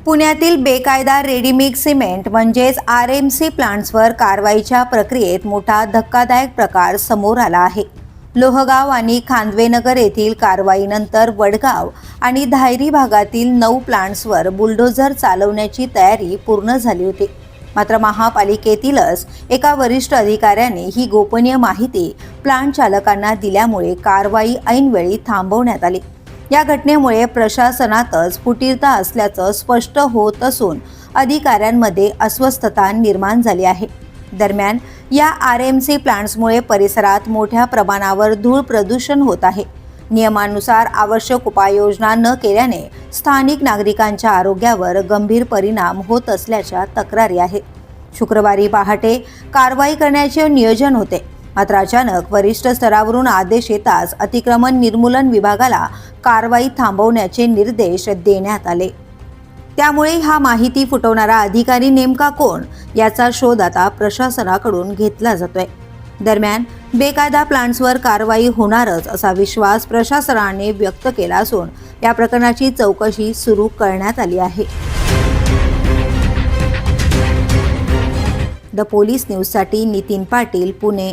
पुण्यातील बेकायदा ready mix cement म्हणजेच आरएमसी प्लांट्सवर कारवाईच्या प्रक्रियेत मोठा धक्कादायक प्रकार समोर आला आहे। लोहगाव आणि खांदवेनगर येथील कारवाईनंतर वडगाव आणि धायरी भागातील 9 प्लांट्सवर बुलडोझर चालवण्याची तयारी पूर्ण झाली होती। मात्र महापालिकेतीलच एका वरिष्ठ अधिकाऱ्याने ही गोपनीय माहिती प्लांट चालकांना दिल्यामुळे कारवाई ऐनवेळी थांबवण्यात आली। या घटनेमुळे प्रशासनातच फुटीरता असल्याचं स्पष्ट होत असून अधिकाऱ्यांमध्ये अस्वस्थता निर्माण झाली आहे। दरम्यान या आरएमसी प्लांट्समुळे परिसरात मोठ्या प्रमाणावर धूळ प्रदूषण होत आहे। नियमानुसार आवश्यक उपाययोजना न केल्याने स्थानिक नागरिकांच्या आरोग्यावर गंभीर परिणाम होत असल्याच्या तक्रारी आहेत। शुक्रवारी पहाटे कारवाई करण्याचे नियोजन होते, मात्र अचानक वरिष्ठ स्तरावरून आदेश येताच अतिक्रमण निर्मूलन विभागाला कारवाई थांबवण्याचे निर्देश देण्यात आले। त्यामुळे हा माहिती फुटवणारा अधिकारी नेमका कोण याचा शोध आता प्रशासनाकडून घेतला जातोय। दरम्यान बेकायदा प्लांट्सवर कारवाई होणारच असा विश्वास प्रशासनाने व्यक्त केला असून या प्रकरणाची चौकशी सुरू करण्यात आली आहे। द पोलीस न्यूजसाठी नितीन पाटील, पुणे।